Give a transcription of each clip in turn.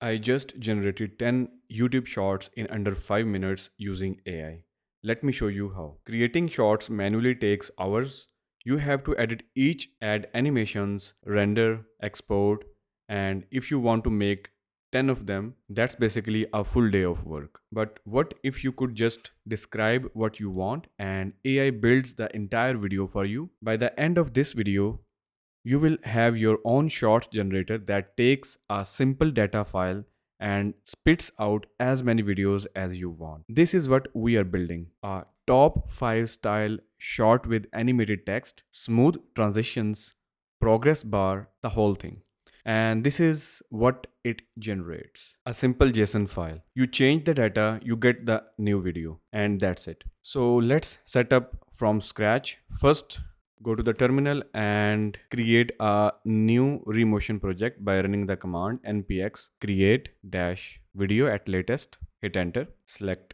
I just generated 10 YouTube shorts in under 5 minutes using AI. Let me show you how. Creating shorts manually takes hours. You have to edit each, add animations, render, export, and if you want to make 10 of them, that's basically a full day of work. But what if you could just describe what you want and AI builds the entire video for you? By the end of this video, you will have your own shorts generator that takes a simple data file and spits out as many videos as you want. This is what we are building: a top 5 style short with animated text, smooth transitions, progress bar, the whole thing. And this is what it generates: a simple JSON file. You change the data, you get the new video, and that's it. So let's set up from scratch. First, go to the terminal and create a new Remotion project by running the command npx create dash video at latest. Hit enter, select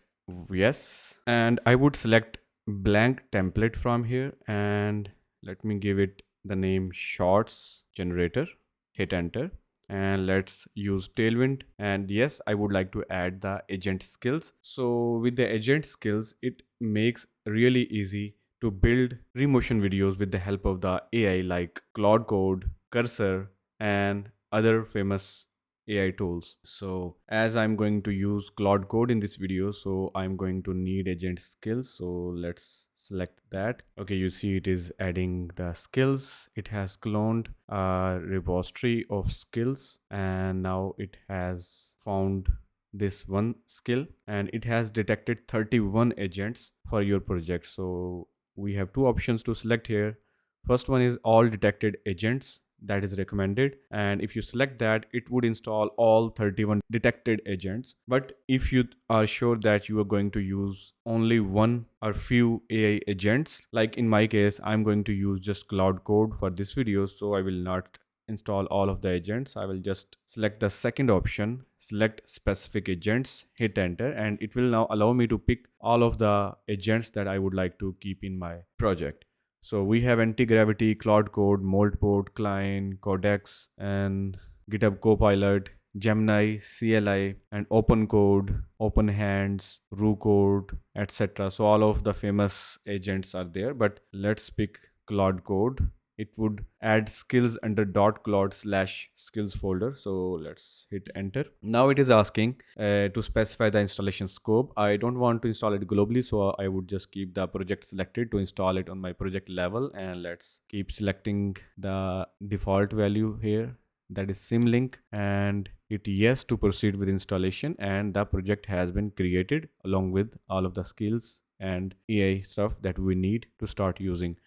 yes, and I would select blank template from here and let me give it the name shorts generator. Hit enter, and let's use tailwind. And yes, I would like to add the agent skills. So with the agent skills, it makes really easy to build Remotion videos with the help of the AI like Claude Code, Cursor, and other famous AI tools. So as I'm going to use Claude Code in this video, so I'm going to need agent skills. So let's select that. Okay, you see it is adding the skills. It has cloned a repository of skills and now it has found this one skill and it has detected 31 agents for your project. So we have two options to select here. First one is all detected agents, that is recommended, and if you select that, it would install all 31 detected agents. But if you are sure that you are going to use only one or few AI agents, like in my case I'm going to use just Claude Code for this video, so I will not install all of the agents. I will just select the second option, select specific agents, hit enter, and it will now allow me to pick all of the agents that I would like to keep in my project. So we have anti-gravity, Claude Code, Moltport, Klein, Codex, and GitHub Copilot, Gemini, CLI, and Open Code, Open Hands, RuCode, etc. So all of the famous agents are there, but let's pick Claude Code. It would add skills under .claude/skills folder. So let's hit enter. Now it is asking to specify the installation scope. I don't want to install it globally, so I would just keep the project selected to install it on my project level. And let's keep selecting the default value here, that is symlink, and hit yes to proceed with installation. And the project has been created along with all of the skills and AI stuff that we need to start using.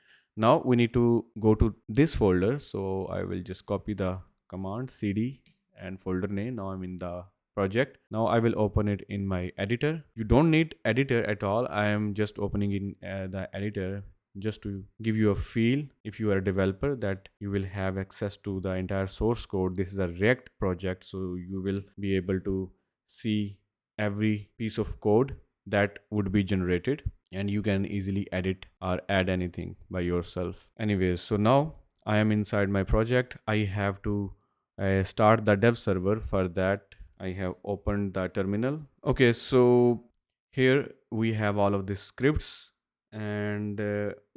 Now we need to go to this folder. So I will just copy the command cd and folder name. Now I'm in the project. Now I will open it in my editor. You don't need editor at all. I am just opening in the editor just to give you a feel, if you are a developer, that you will have access to the entire source code. This is a React project, so you will be able to see every piece of code that would be generated, and you can easily edit or add anything by yourself. Anyways, so now I am inside my project. I have to start the dev server. For that, I have opened the terminal. Okay, so here we have all of these scripts, and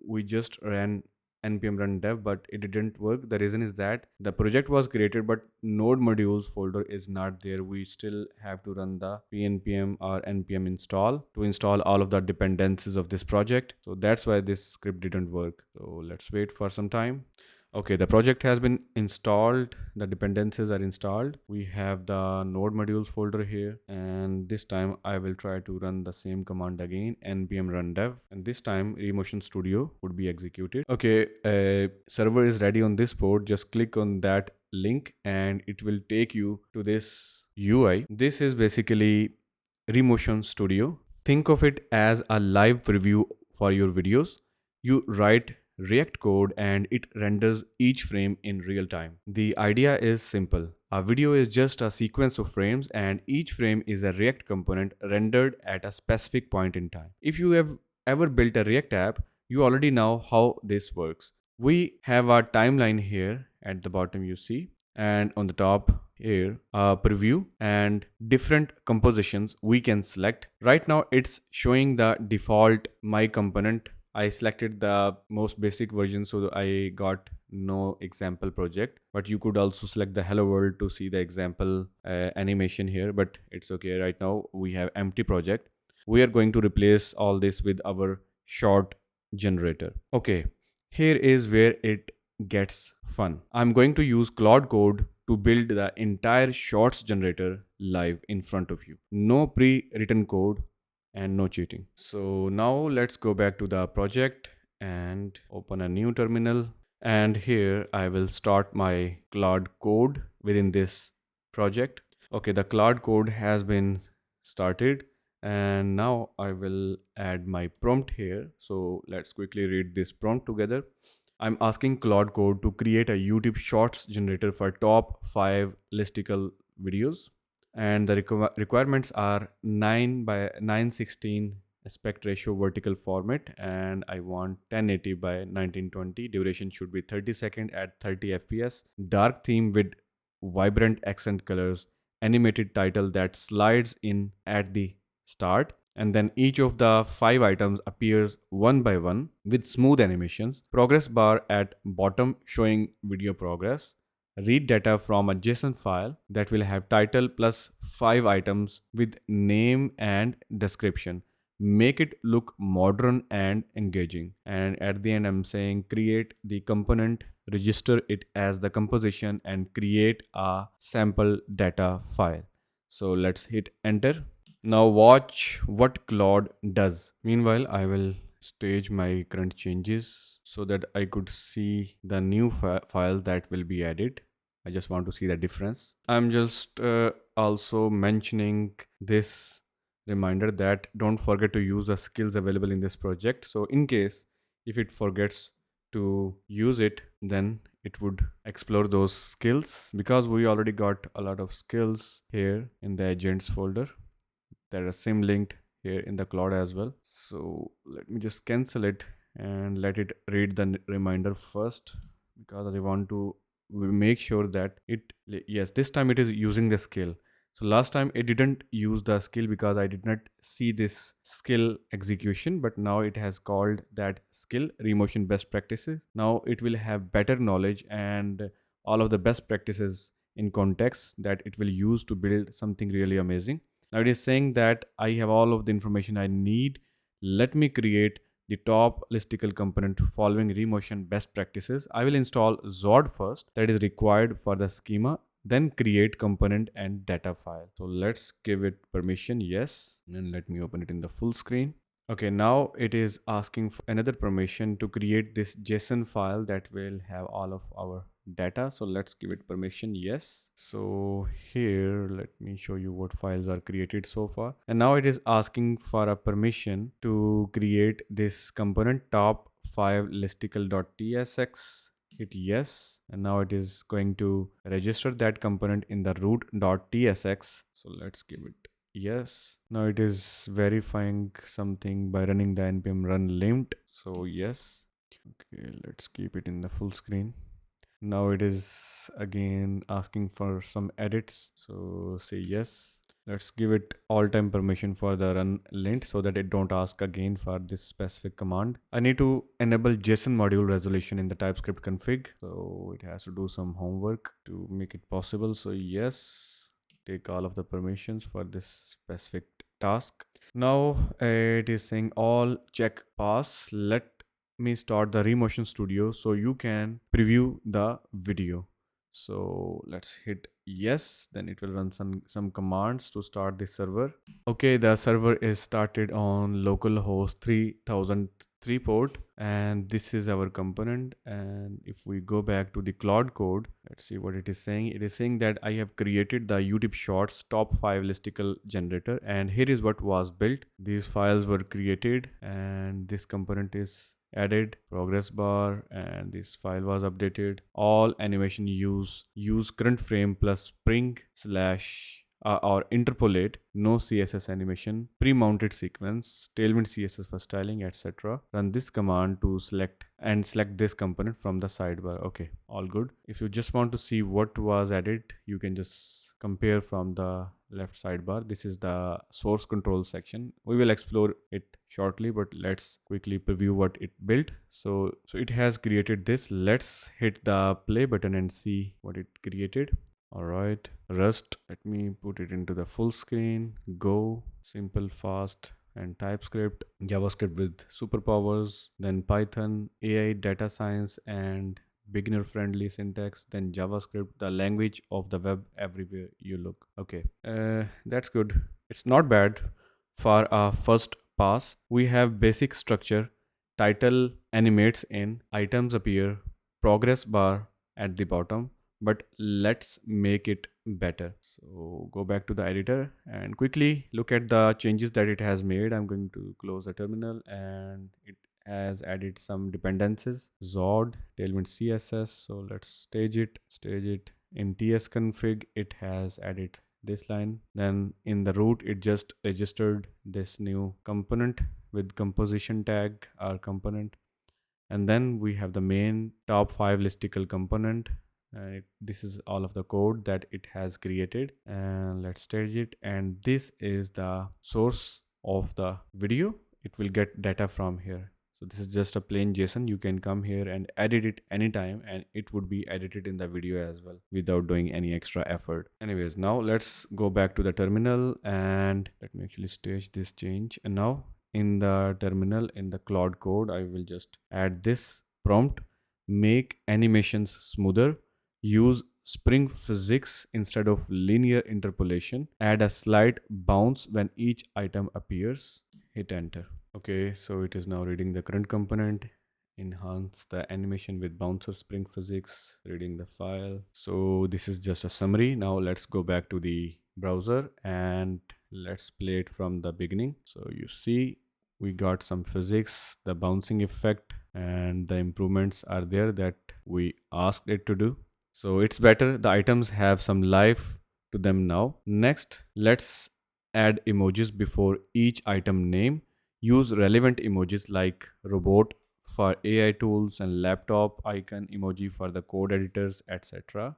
we just ran npm run dev, but it didn't work. The reason is that the project was created but node modules folder is not there. We still have to run the pnpm or npm install to install all of the dependencies of this project. So that's why this script didn't work. So let's wait for some time. Okay, the project has been installed. The dependencies are installed. We have the node modules folder here, and this time I will try to run the same command again, npm run dev, and this time Remotion Studio would be executed. Okay, server is ready on this port. Just click on that link and it will take you to this UI. This is basically Remotion Studio. Think of it as a live preview for your videos. You write React code and it renders each frame in real time. The idea is simple. A video is just a sequence of frames and each frame is a React component rendered at a specific point in time. If you have ever built a React app, you already know how this works. We have our timeline here at the bottom, you see, and on the top here a preview and different compositions we can select. Right now it's showing the default my component. I selected the most basic version, so I got no example project, but you could also select the hello world to see the example animation here, but it's okay. Right now we have empty project. We are going to replace all this with our short generator. Okay, here is where it gets fun. I'm going to use Claude Code to build the entire shorts generator live in front of you. No pre-written code and no cheating. So now let's go back to the project and open a new terminal. And here I will start my Claude Code within this project. Okay, the Claude Code has been started, and now I will add my prompt here. So let's quickly read this prompt together. I'm asking Claude Code to create a YouTube Shorts generator for top 5 listicle videos. And the requirements are 9 by 916 aspect ratio vertical format, and I want 1080 by 1920. Duration should be 30 seconds at 30 fps. Dark theme with vibrant accent colors. Animated title that slides in at the start, and then each of the 5 items appears one by one with smooth animations. Progress bar at bottom showing video progress. Read data from a JSON file that will have title plus 5 items with name and description. Make it look modern and engaging. And at the end, I'm saying create the component, register it as the composition, and create a sample data file. So let's hit enter. Now watch what Claude does. Meanwhile, I will stage my current changes so that I could see the new file that will be added. I just want to see the difference. I'm just also mentioning this reminder that don't forget to use the skills available in this project. So in case if it forgets to use it, then it would explore those skills, because we already got a lot of skills here in the agents folder. There are sim linked here in the Claude as well. So let me just cancel it and let it read the reminder first, because I want to make sure that it, yes, this time it is using the skill. So last time it didn't use the skill because I did not see this skill execution, but now it has called that skill Remotion best practices. Now it will have better knowledge and all of the best practices in context that it will use to build something really amazing. Now it is saying that I have all of the information I need. Let me create the top listicle component following Remotion best practices. I will install Zord first, that is required for the schema, then create component and data file. So let's give it permission, yes, and let me open it in the full screen. Okay, now it is asking for another permission to create this JSON file that will have all of our data. So let's give it permission, yes. So here let me show you what files are created so far, and now it is asking for a permission to create this component top 5 listicle.tsx. Hit yes, and now it is going to register that component in the root.tsx. So let's give it yes. Now it is verifying something by running the npm run limit. So yes. Okay, let's keep it in the full screen. Now it is again asking for some edits, so say yes. Let's give it all time permission for the run lint so that it don't ask again for this specific command. I need to enable JSON module resolution in the TypeScript config, so it has to do some homework to make it possible. So yes, take all of the permissions for this specific task. Now it is saying all check pass. Let me start the Remotion Studio so you can preview the video. So let's hit yes, then it will run some commands to start the server. Okay, the server is started on localhost 3003 port, and this is our component. And if we go back to the Claude Code, let's see what it is saying. It is saying that I have created the YouTube Shorts top 5 listicle generator, and here is what was built. These files were created and this component is added, progress bar, and this file was updated. All animation use current frame plus spring slash or interpolate, no CSS animation, pre-mounted sequence, tailwind CSS for styling, etc. Run this command to select this component from the sidebar. Okay, all good. If you just want to see what was added, you can just compare from the left sidebar. This is the source control section. We will explore it shortly, but let's quickly preview what it built. So it has created this. Let's hit the play button and see what it created. All right, Rust, let me put it into the full screen. Go, simple, fast, and TypeScript, JavaScript with superpowers, then Python, AI, data science, and beginner friendly syntax, then JavaScript, the language of the web everywhere you look. Okay, that's good. It's not bad for a first pass. We have basic structure, title animates in, items appear, progress bar at the bottom, but let's make it better. So go back to the editor and quickly look at the changes that it has made. I'm going to close the terminal, and it has added some dependencies, Zod, tailwind CSS. So let's stage it in tsconfig. It has added this line. Then in the root, it just registered this new component with composition tag, our component. And then we have the main top 5 listicle component. This is all of the code that it has created, and let's stage it. And this is the source of the video. It will get data from here. So this is just a plain JSON. You can come here and edit it anytime, and it would be edited in the video as well without doing any extra effort. Anyways, now let's go back to the terminal, and let me actually stage this change. And now in the terminal, in the Claude Code, I will just add this prompt: make animations smoother, use spring physics instead of linear interpolation, add a slight bounce when each item appears, hit enter. Okay, so it is now reading the current component, enhance the animation with bouncer spring physics, reading the file. So this is just a summary. Now let's go back to the browser and let's play it from the beginning. So you see we got some physics, the bouncing effect, and the improvements are there that we asked it to do. So it's better. The items have some life to them now. Next, let's add emojis before each item name. Use relevant emojis like robot for AI tools and laptop icon emoji for the code editors, etc.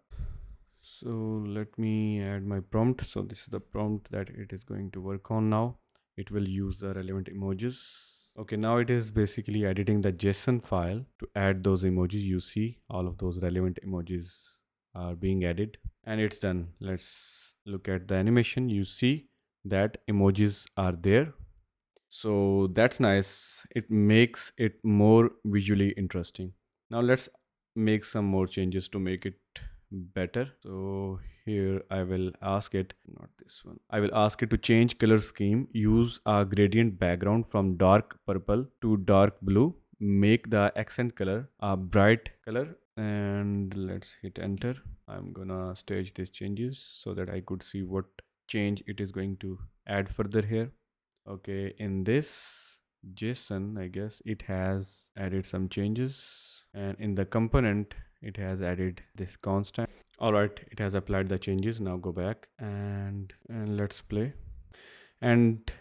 So let me add my prompt. So this is the prompt that it is going to work on now. It will use the relevant emojis. Okay, now it is basically editing the JSON file to add those emojis. You see all of those relevant emojis are being added, and it's done. Let's look at the animation. You see that emojis are there. So that's nice. It makes it more visually interesting. Now let's make some more changes to make it better. So here I will ask it, not this one, I will ask it to change color scheme. Use a gradient background from dark purple to dark blue. Make the accent color a bright color, and let's hit enter. I'm gonna stage these changes so that I could see what change it is going to add further here. Okay, in this JSON, I guess it has added some changes, and in the component it has added this constant. All right, it has applied the changes. Now go back and let's play, and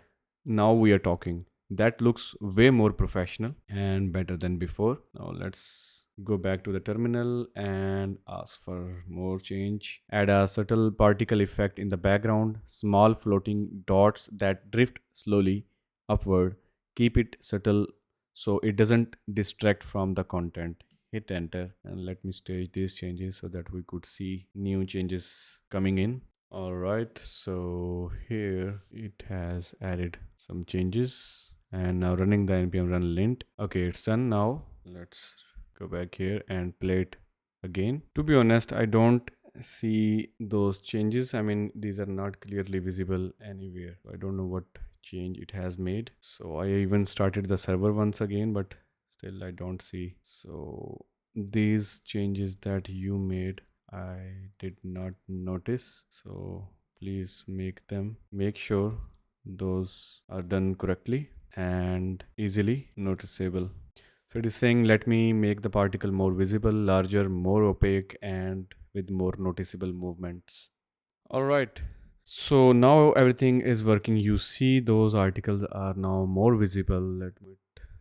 now we are talking. That looks way more professional and better than before. Now let's go back to the terminal and ask for more change. Add a subtle particle effect in the background, small floating dots that drift slowly upward. Keep it subtle so it doesn't distract from the content. Hit enter, and let me stage these changes so that we could see new changes coming in. All right, so here it has added some changes, and now running the npm run lint. Okay, it's done. Now let's go back here and play it again. To be honest, I don't see those changes. I mean, these are not clearly visible anywhere. I don't know what change it has made. So I even started the server once again, but still I don't see. So these changes that you made, I did not notice. So please make sure those are done correctly and easily noticeable. So it is saying, let me make the particle more visible, larger, more opaque, and with more noticeable movements. All right. So now everything is working. You see those articles are now more visible. Let me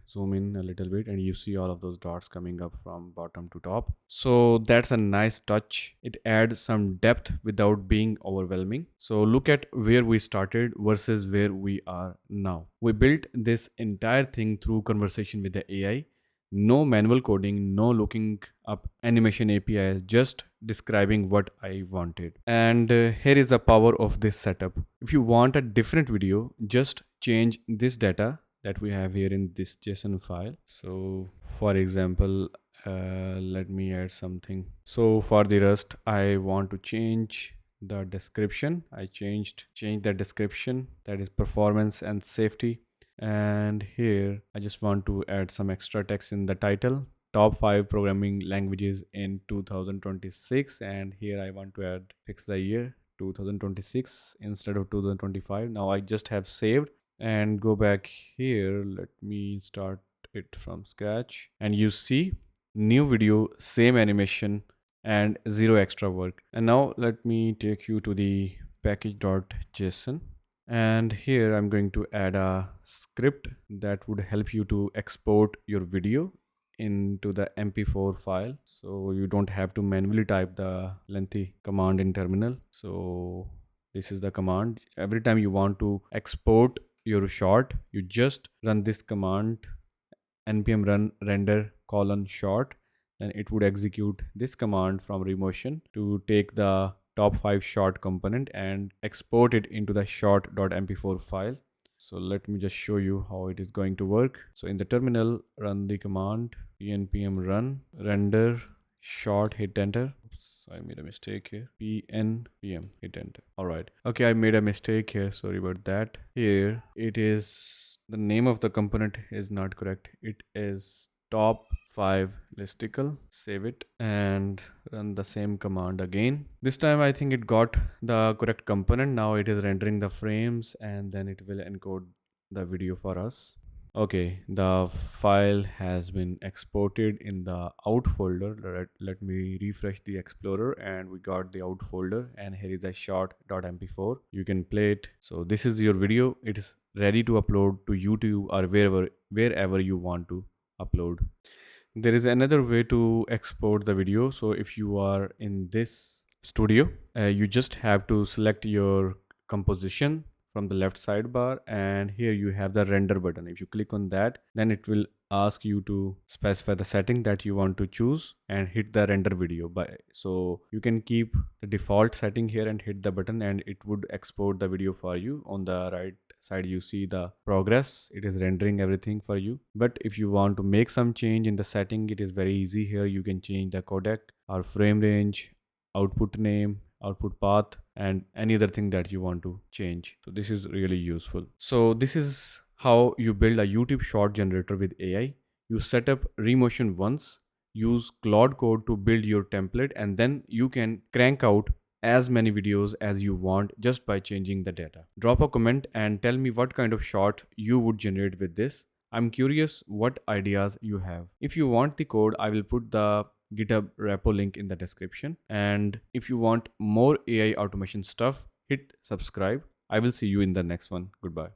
zoom in a little bit and you see all of those dots coming up from bottom to top. So that's a nice touch. It adds some depth without being overwhelming. So look at where we started versus where we are now. We built this entire thing through conversation with the AI. No manual coding, no looking up animation APIs, just describing what I wanted. And here is the power of this setup. If you want a different video, just change this data that we have here in this JSON file. So for example, let me add something. So for the rest, I want to change the description. I change the description, that is performance and safety. And here I just want to add some extra text in the title, top 5 programming languages in 2026, and here I want to add fix the year 2026 instead of 2025. Now I just have saved and go back here. Let me start it from scratch and you see new video, same animation and zero extra work. And now let me take you to the package.json. And here I'm going to add a script that would help you to export your video into the MP4 file. So you don't have to manually type the lengthy command in terminal. So this is the command. Every time you want to export your shot, you just run this command npm run render :short, and it would execute this command from Remotion to take the top 5 short component and export it into the short.mp4 file. So let me just show you how it is going to work. So in the terminal, run the command npm run render short, hit enter. Oops, I made a mistake here. npm, hit enter. All right. Okay, I made a mistake here. Sorry about that. Here it is, the name of the component is not correct. It is top 5 listicle. Save it and run the same command again. This time I think it got the correct component. Now it is rendering the frames and then it will encode the video for us. Okay, the file has been exported in the out folder. Let me refresh the Explorer and we got the out folder, and here is the short.mp4. You can play it. So this is your video. It is ready to upload to YouTube or wherever you want to upload. There is another way to export the video. So if you are in this studio, you just have to select your composition from the left sidebar, and here you have the render button. If you click on that, then it will ask you to specify the setting that you want to choose and hit the render video. So you can keep the default setting here and hit the button and it would export the video for you. On the right side you see the progress, it is rendering everything for you. But if you want to make some change in the setting, it is very easy. Here you can change the codec or frame range, output name, output path, and any other thing that you want to change. So this is really useful. So this is how you build a YouTube short generator with AI. You set up Remotion once, use Claude Code to build your template, and then you can crank out as many videos as you want just by changing the data. Drop a comment and tell me what kind of short you would generate with this. I'm curious what ideas you have. If you want the code, I will put the GitHub repo link in the description. And if you want more AI automation stuff, hit subscribe. I will see you in the next one. Goodbye.